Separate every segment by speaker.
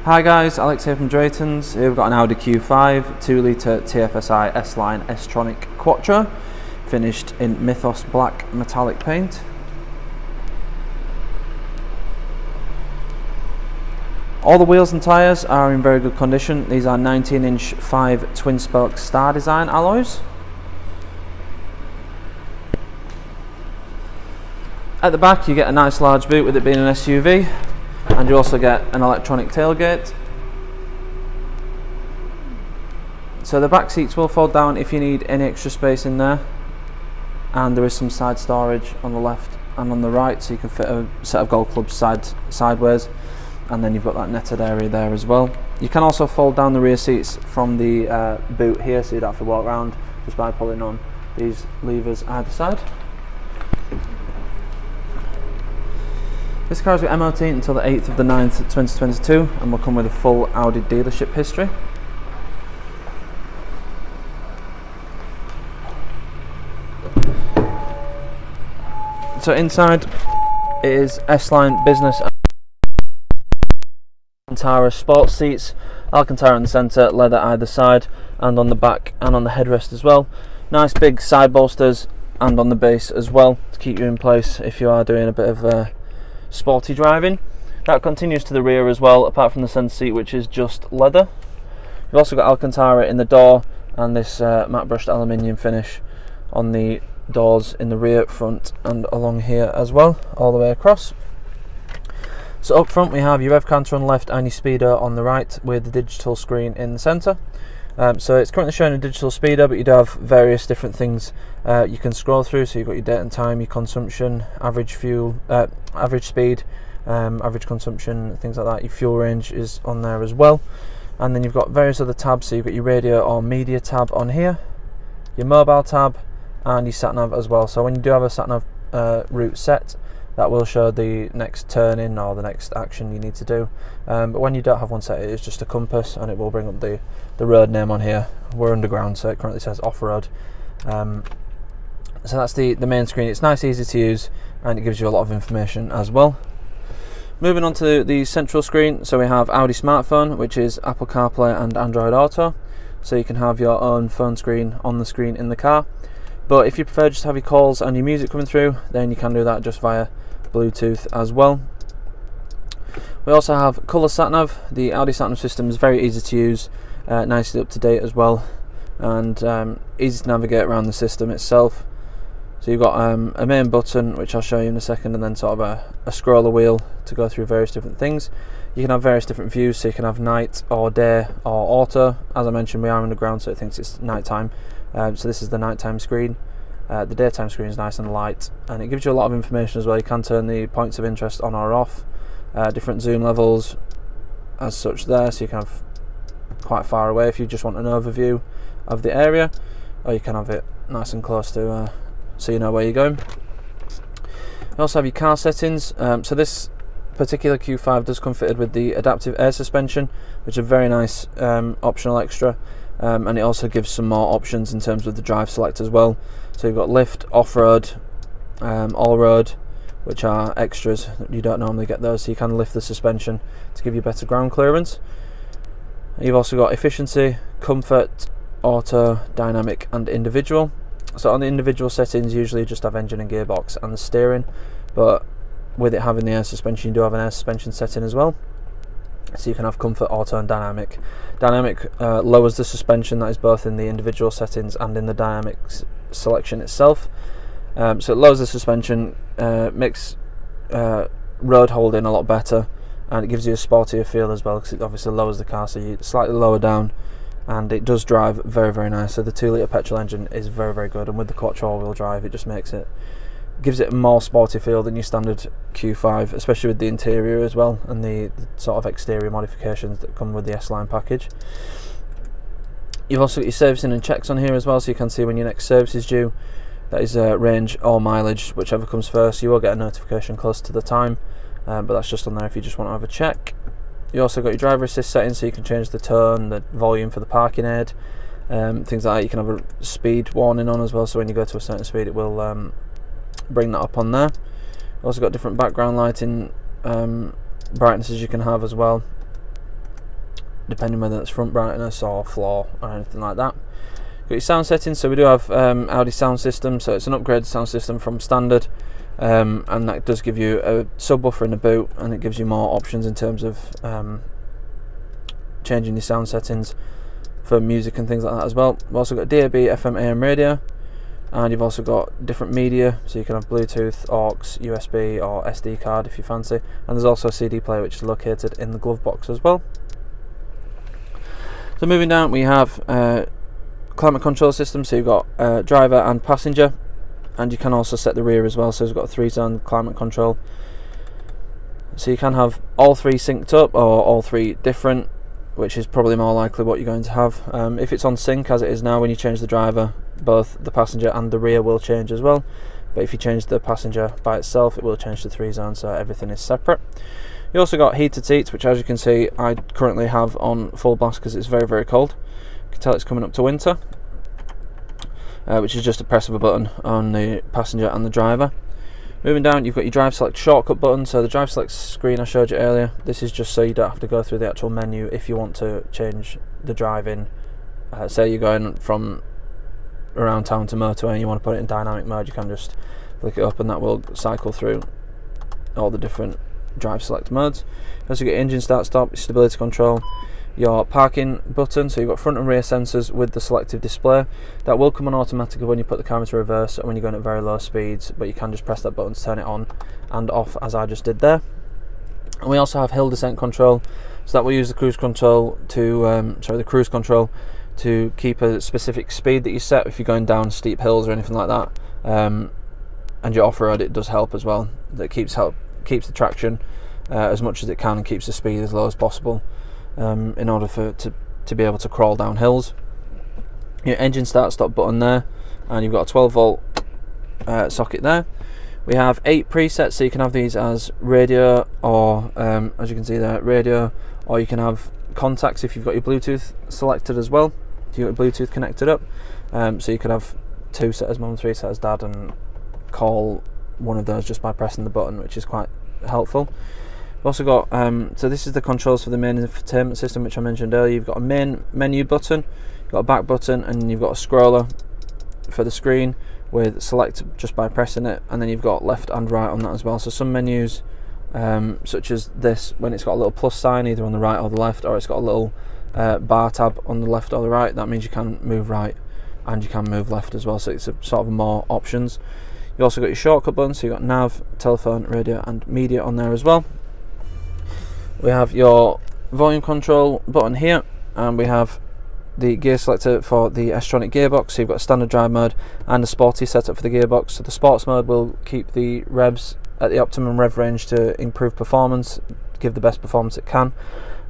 Speaker 1: Hi guys, Alex here from Drayton's. Here we've got an Audi Q5 2-litre TFSI S-Line S-Tronic Quattro, finished in Mythos black metallic paint. All the wheels and tyres are in very good condition. These are 19-inch 5 twin-spoke star design alloys. At the back you get a nice large boot with it being an SUV. And you also get an electronic tailgate. So the back seats will fold down if you need any extra space in there, and there is some side storage on the left and on the right, so you can fit a set of golf clubs sideways, and then you've got that netted area there as well. You can also fold down the rear seats from the boot here, so you don't have to walk around just by pulling on these levers either side. This car is with MOT until the 8th of the 9th 2022 and will come with a full Audi dealership history. So inside it is S-Line Business Alcantara sports seats, Alcantara in the centre, leather either side, and on the back and on the headrest as well. Nice big side bolsters and on the base as well to keep you in place if you are doing a bit of sporty driving. That continues to the rear as well, apart from the centre seat, which is just leather. You've also got Alcantara in the door and this matte brushed aluminium finish on the doors in the rear, front and along here as well, all the way across. So up front we have your rev counter on the left and your speedo on the right, with the digital screen in the centre. So it's currently showing a digital speedo, but you do have various different things you can scroll through. So you've got your date and time, your consumption, average fuel, average speed, average consumption, things like that. Your fuel range is on there as well, and then you've got various other tabs. So you've got your radio or media tab on here, your mobile tab, and your sat nav as well. So when you do have a sat nav route set, that will show the next turn in or the next action you need to do. But when you don't have one set, it is just a compass, and it will bring up the road name on here. We're underground, so it currently says off-road. So that's the main screen. It's nice, easy to use, and it gives you a lot of information as well. Moving on to the central screen, so we have Audi smartphone, which is Apple CarPlay and Android Auto. So you can have your own phone screen on the screen in the car. But if you prefer just to have your calls and your music coming through, then you can do that just via Bluetooth as well. We also have colour sat-nav. The Audi sat-nav system is very easy to use, nicely up to date as well, and easy to navigate around the system itself. So you've got a main button, which I'll show you in a second, and then sort of a scroller wheel to go through various different things. You can have various different views, so you can have night or day or auto. As I mentioned, we are underground, so it thinks it's night time. So this is the nighttime screen. The daytime screen is nice and light, and it gives you a lot of information as well. You can turn the points of interest on or off, different zoom levels as such there, so you can have quite far away if you just want an overview of the area, or you can have it nice and close to so you know where you're going. You also have your car settings. So this particular Q5 does come fitted with the adaptive air suspension, which is a very nice optional extra. And it also gives some more options in terms of the drive select as well. So you've got lift, off-road, all-road, which are extras. You don't normally get those, so you can lift the suspension to give you better ground clearance. You've also got efficiency, comfort, auto, dynamic and individual. So on the individual settings, usually you just have engine and gearbox and the steering, but with it having the air suspension, you do have an air suspension setting as well. So you can have comfort, auto and dynamic. Dynamic lowers the suspension, that is both in the individual settings and in the dynamic selection itself. So it lowers the suspension, makes road holding a lot better, and it gives you a sportier feel as well, because it obviously lowers the car, so you slightly lower down, and it does drive very, very nice. So the 2-litre petrol engine is very, very good, and with the Quattro all-wheel drive, it just gives it a more sporty feel than your standard Q5, especially with the interior as well, and the sort of exterior modifications that come with the S-Line package. You've also got your servicing and checks on here as well, so you can see when your next service is due. That is range or mileage, whichever comes first. You will get a notification close to the time, but that's just on there if you just want to have a check. You also got your driver assist settings, so you can change the tone, the volume for the parking aid, things like that. You can have a speed warning on as well, so when you go to a certain speed it will bring that up on there. Also got different background lighting brightnesses you can have as well. depending whether it's front brightness or floor or anything like that. Got your sound settings, so we do have Audi sound system, so it's an upgraded sound system from standard, and that does give you a subwoofer in the boot, and it gives you more options in terms of changing your sound settings for music and things like that as well. We've also got DAB, FM, AM radio, and you've also got different media, so you can have Bluetooth, aux, USB or SD card if you fancy, and there's also a CD player which is located in the glove box as well. So moving down, we have climate control system, so you've got driver and passenger, and you can also set the rear as well, so it's got a 3-zone climate control, so you can have all 3 synced up or all 3 different, which is probably more likely what you're going to have. If it's on sync as it is now, when you change the driver, both the passenger and the rear will change as well, but if you change the passenger by itself, it will change to 3-zone, so everything is separate. You also got heated seats, which as you can see I currently have on full blast because it's very, very cold. You can tell it's coming up to winter, which is just a press of a button on the passenger and the driver. Moving down, you've got your drive select shortcut button, so the drive select screen I showed you earlier, this is just so you don't have to go through the actual menu if you want to change the drive in. Say you're going from around town to motorway and you want to put it in dynamic mode, you can just flick it up and that will cycle through all the different drive select modes. You also get engine start stop, stability control, your parking button, so you've got front and rear sensors with the selective display. That will come on automatically when you put the camera to reverse and when you're going at very low speeds, but you can just press that button to turn it on and off as I just did there. And we also have hill descent control, so that will use the cruise control to keep a specific speed that you set if you're going down steep hills or anything like that. And your off-road, it does help as well. That keeps the traction as much as it can and keeps the speed as low as possible, in order to be able to crawl down hills. Your engine start stop button there, and you've got a 12-volt socket there. We have 8 presets, so you can have these as radio, or as you can see there, radio, or you can have contacts if you've got your Bluetooth selected as well. If you've got your Bluetooth connected up, so you could have 2 set as mum, 3 set as dad, and call one of those just by pressing the button, which is quite helpful. We've also got, so this is the controls for the main infotainment system, which I mentioned earlier. You've got a main menu button, you've got a back button, and you've got a scroller for the screen with select just by pressing it, and then you've got left and right on that as well. So some menus, such as this, when it's got a little plus sign either on the right or the left, or it's got a little bar tab on the left or the right, that means you can move right and you can move left as well, so it's a sort of more options. You've also got your shortcut buttons, so you've got nav, telephone, radio and media on there as well. We have your volume control button here, and we have the gear selector for the Tronic gearbox, so you've got a standard drive mode and a sporty setup for the gearbox. So the sports mode will keep the revs at the optimum rev range to improve performance, give the best performance it can,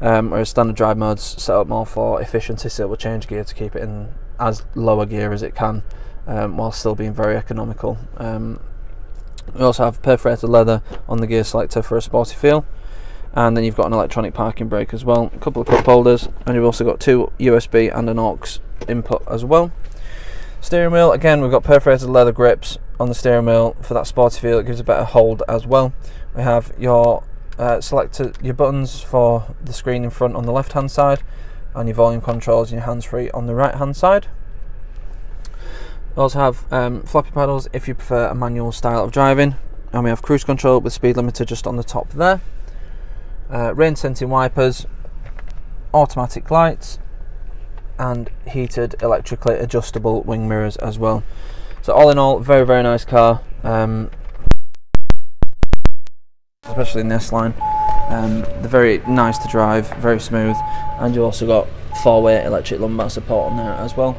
Speaker 1: whereas standard drive mode's set up more for efficiency, so it will change gear to keep it in as lower gear as it can, while still being very economical. We also have perforated leather on the gear selector for a sporty feel, and then you've got an electronic parking brake as well, a couple of cup holders, and you've also got 2 USB and an aux input as well. Steering wheel, again, we've got perforated leather grips on the steering wheel for that sporty feel. It gives a better hold as well. We have your your buttons for the screen in front on the left hand side, and your volume controls and your hands-free on the right hand side. We also have floppy paddles if you prefer a manual style of driving, and we have cruise control with speed limiter just on the top there. Rain sensing wipers, automatic lights, and heated electrically adjustable wing mirrors as well. So all in all, very, very nice car, especially in this line. They're very nice to drive, very smooth, and you've also got 4-way electric lumbar support on there as well.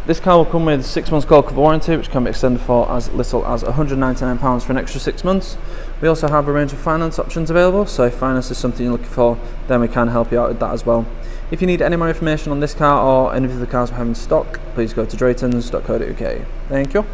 Speaker 1: This car will come with 6 months gold cover warranty, which can be extended for as little as £199 for an extra 6 months. We also have a range of finance options available, so if finance is something you're looking for, then we can help you out with that as well. If you need any more information on this car or any of the cars we have in stock, please go to draytons.co.uk. Thank you.